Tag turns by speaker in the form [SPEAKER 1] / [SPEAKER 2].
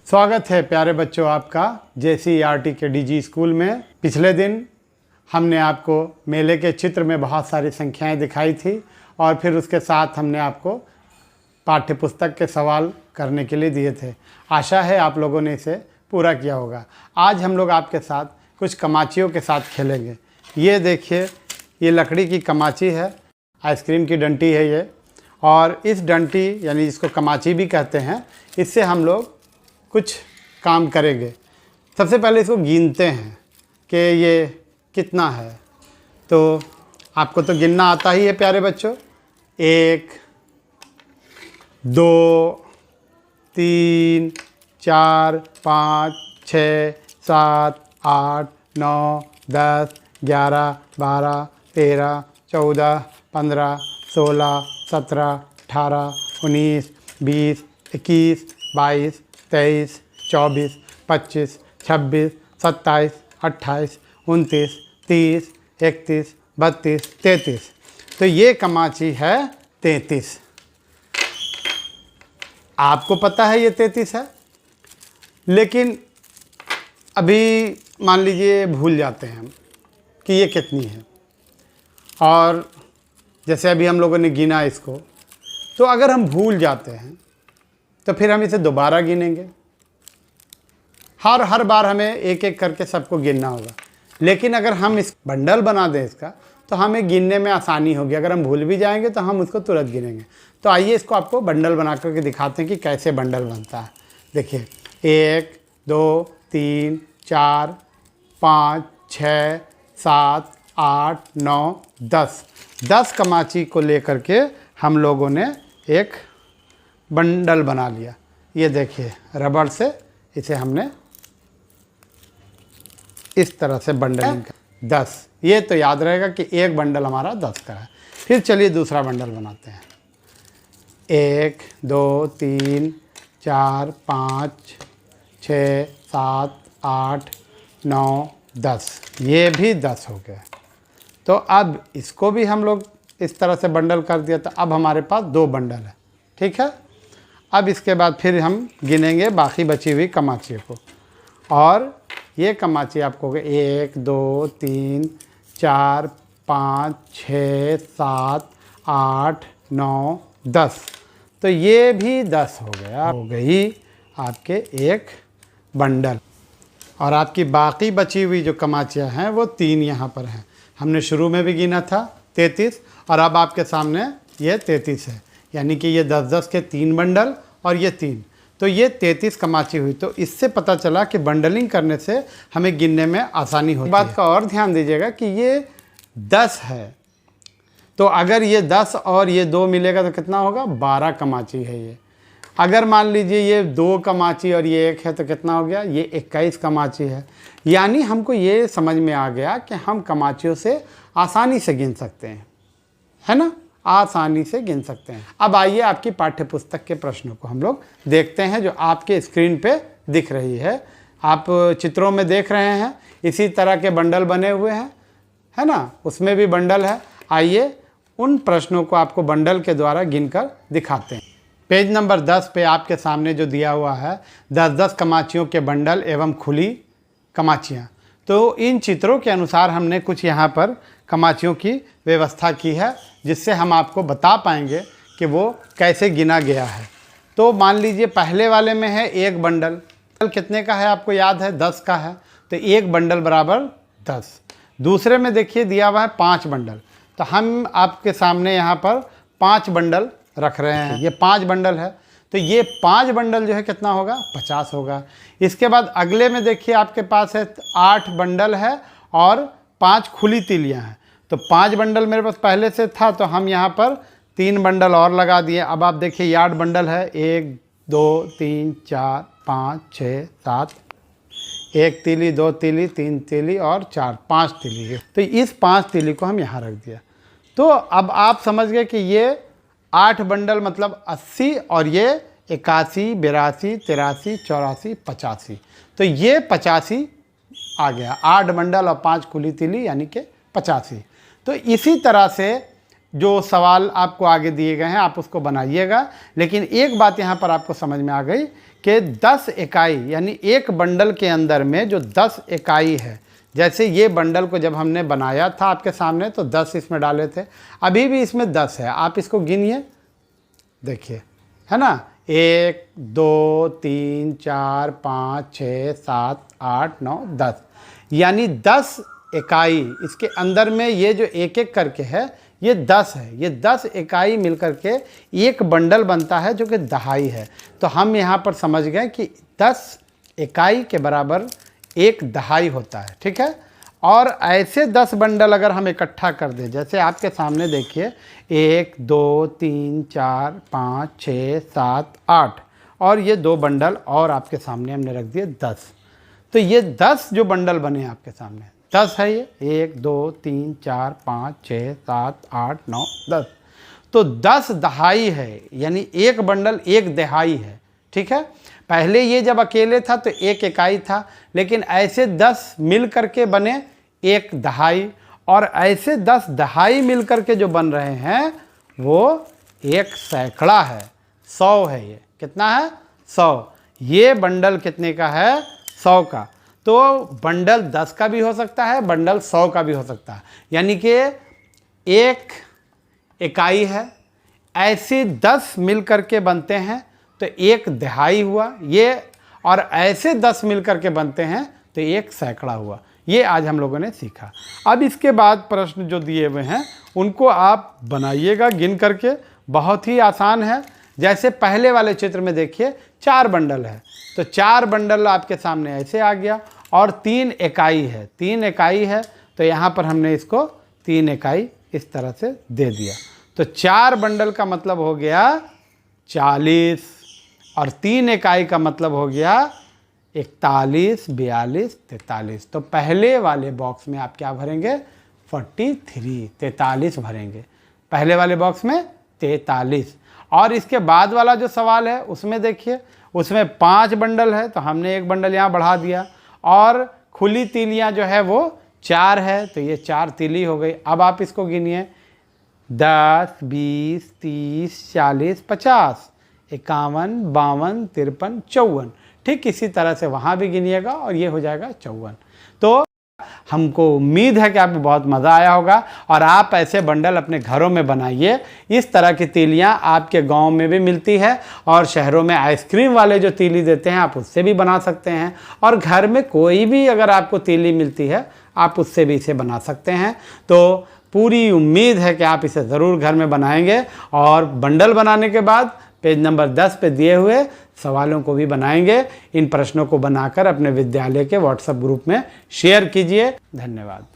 [SPEAKER 1] स्वागत है प्यारे बच्चों आपका JCERT के DG स्कूल में। पिछले दिन हमने आपको मेले के चित्र में बहुत सारी संख्याएं दिखाई थी और फिर उसके साथ हमने आपको पाठ्य पुस्तक के सवाल करने के लिए दिए थे। आशा है आप लोगों ने इसे पूरा किया होगा। आज हम लोग आपके साथ कुछ कमाचियों के साथ खेलेंगे। ये देखिए, ये लकड़ी की कमाची है, आइसक्रीम की डंटी है ये, और इस डंटी यानी जिसको कमाची भी कहते हैं, इससे हम लोग कुछ काम करेंगे। सबसे पहले इसको गिनते हैं कि ये कितना है। तो आपको तो गिनना आता ही है प्यारे बच्चों। 1 2 3 4 5 6 7 8 9 10 11 12 13 14 15 16 17 18 19 20 21 22 23 24 25 26 27 28 29 30 31 32 33। तो ये कमाची है 33। आपको पता है ये 33 है, लेकिन अभी मान लीजिए भूल जाते हैं हम कि ये कितनी है। और जैसे अभी हम लोगों ने गिना इसको, तो अगर हम भूल जाते हैं तो फिर हम इसे दोबारा गिनेंगे। हर बार हमें एक एक करके सबको गिनना होगा। लेकिन अगर हम इस बंडल बना दें इसका, तो हमें गिनने में आसानी होगी। अगर हम भूल भी जाएंगे तो हम उसको तुरंत गिनेंगे। तो आइए इसको आपको बंडल बना करके दिखाते हैं कि कैसे बंडल बनता है। देखिए, 1 2 3 4 5 6 7 8 9 10 कमाची को लेकर के हम लोगों ने एक बंडल बना लिया। ये देखिए, रबड़ से इसे हमने इस तरह से बंडलिंग कर 10। ये तो याद रहेगा कि एक बंडल हमारा 10 का है। फिर चलिए दूसरा बंडल बनाते हैं। 1 2 3 4 5 6 7 8 9 10। ये भी 10 हो गया। तो अब इसको भी हम लोग इस तरह से बंडल कर दिया, तो अब हमारे पास 2 बंडल है। ठीक है। अब इसके बाद फिर हम गिनेंगे बाकी बची हुई कमाचियों को। और ये कमाची आपको 1 2 3 4 5 6 7 8 9 10। तो ये भी 10 हो गया। हो गई आपके एक बंडल। और आपकी बाकी बची हुई जो कमाचियाँ हैं वो 3 यहाँ पर हैं। हमने शुरू में भी गिना था 33, और अब आपके सामने ये 33 है। यानी कि ये 10-10 के 3 बंडल और ये 3, तो ये 33 कमाची हुई। तो इससे पता चला कि बंडलिंग करने से हमें गिनने में आसानी होती है। बात का और ध्यान दीजिएगा कि ये 10 है, तो अगर ये 10 और ये 2 मिलेगा तो कितना होगा? 12 कमाची है ये। अगर मान लीजिए ये 2 कमाची और ये 1 है तो कितना हो गया? ये 21 कमाची है। यानी हमको ये समझ में आ गया कि हम कमाचियों से आसानी से गिन सकते हैं, है ना? आसानी से गिन सकते हैं। अब आइए आपकी पाठ्य पुस्तक के प्रश्नों को हम लोग देखते हैं, जो आपके स्क्रीन पे दिख रही है। आप चित्रों में देख रहे हैं इसी तरह के बंडल बने हुए हैं, है ना? उसमें भी बंडल है। आइए उन प्रश्नों को आपको बंडल के द्वारा गिनकर दिखाते हैं। पेज नंबर 10 पे आपके सामने जो दिया हुआ है 10-10 कमाचियों के बंडल एवं खुली कमाचियाँ। तो इन चित्रों के अनुसार हमने कुछ यहाँ पर कमाचियों की व्यवस्था की है, जिससे हम आपको बता पाएंगे कि वो कैसे गिना गया है। तो मान लीजिए पहले वाले में है 1 बंडल। कितने का है आपको याद है? 10 का है। तो 1 बंडल बराबर 10। दूसरे में देखिए दिया हुआ है 5 बंडल। तो हम आपके सामने यहाँ पर 5 बंडल रख रहे हैं। ये 5 बंडल है, तो ये 5 बंडल जो है कितना होगा? 50 होगा। इसके बाद अगले में देखिए आपके पास है 8 बंडल है और 5 खुली तीलियाँ हैं। तो 5 बंडल मेरे पास पहले से था, तो हम यहाँ पर 3 बंडल और लगा दिए। अब आप देखिए ये 8 बंडल है। 1 2 3 4 5 6 7, 1 तीली 2 तीली 3 तीली और 4 5 तीली है। तो इस 5 तीली को हम यहाँ रख दिया। तो अब आप समझ गए कि ये 8 बंडल मतलब 80, और ये 81 82 83 84 85। तो ये 85 आ गया। 8 बंडल और 5 खुली तीली यानी कि 85। तो इसी तरह से जो सवाल आपको आगे दिए गए हैं आप उसको बनाइएगा। लेकिन एक बात यहाँ पर आपको समझ में आ गई कि 10 इकाई यानी एक बंडल के अंदर में जो 10 इकाई है, जैसे ये बंडल को जब हमने बनाया था आपके सामने तो 10 इसमें डाले थे, अभी भी इसमें 10 है। आप इसको गिनिए, देखिए, है ना, 1 2 3 4 5 6 7 8 9 10, यानी 10 इकाई इसके अंदर में ये जो एक एक करके है ये 10 है। ये 10 इकाई मिलकर के एक बंडल बनता है जो कि दहाई है। तो हम यहाँ पर समझ गए कि 10 इकाई के बराबर एक दहाई होता है, ठीक है। और ऐसे 10 बंडल अगर हम इकट्ठा कर दें, जैसे आपके सामने देखिए 1 2 3 4 5 6 7 8 और ये 2 बंडल और आपके सामने हमने रख दिए 10। तो ये 10 जो बंडल बने आपके सामने 10 है, ये 1 2 3 4 5 6 7 8 9 10। तो 10 दहाई है, यानी एक बंडल एक दहाई है, ठीक है। पहले ये जब अकेले था तो एक इकाई था, लेकिन ऐसे 10 मिल करके बने एक दहाई, और ऐसे 10 दहाई मिल करके जो बन रहे हैं वो एक सैकड़ा है, 100 है। ये कितना है? 100। ये बंडल कितने का है? 100 का। तो बंडल 10 का भी हो सकता है, बंडल 100 का भी हो सकता है, यानी कि एक इकाई है, ऐसे 10 मिल करके बनते हैं तो एक दहाई हुआ ये, और ऐसे 10 मिल करके बनते हैं तो एक सैकड़ा हुआ। ये आज हम लोगों ने सीखा। अब इसके बाद प्रश्न जो दिए हुए हैं उनको आप बनाइएगा गिन करके, बहुत ही आसान है। जैसे पहले वाले चित्र में देखिए 4 बंडल है, तो 4 बंडल आपके सामने ऐसे आ गया, और 3 इकाई है, 3 इकाई है तो यहाँ पर हमने इसको 3 इकाई इस तरह से दे दिया। तो 4 बंडल का मतलब हो गया 40, और 3 इकाई का मतलब हो गया 41 42 43। तो पहले वाले बॉक्स में आप क्या भरेंगे? 43, 43 भरेंगे पहले वाले बॉक्स में, 43। और इसके बाद वाला जो सवाल है उसमें देखिए, उसमें 5 बंडल है तो हमने एक बंडल यहाँ बढ़ा दिया, और खुली तीलियाँ जो है वो 4 है तो ये 4 तीली हो गई। अब आप इसको गिनिए, 10 20 30 40 50 51 52 53 54। ठीक इसी तरह से वहाँ भी गिनिएगा और ये हो जाएगा 54। तो हमको उम्मीद है कि आपको बहुत मज़ा आया होगा, और आप ऐसे बंडल अपने घरों में बनाइए। इस तरह की तीलियां आपके गांव में भी मिलती है, और शहरों में आइसक्रीम वाले जो तीली देते हैं आप उससे भी बना सकते हैं, और घर में कोई भी अगर आपको तीली मिलती है आप उससे भी इसे बना सकते हैं। तो पूरी उम्मीद है कि आप इसे ज़रूर घर में बनाएंगे, और बंडल बनाने के बाद पेज नंबर 10 पे दिए हुए सवालों को भी बनाएंगे। इन प्रश्नों को बनाकर अपने विद्यालय के व्हाट्सएप ग्रुप में शेयर कीजिए। धन्यवाद।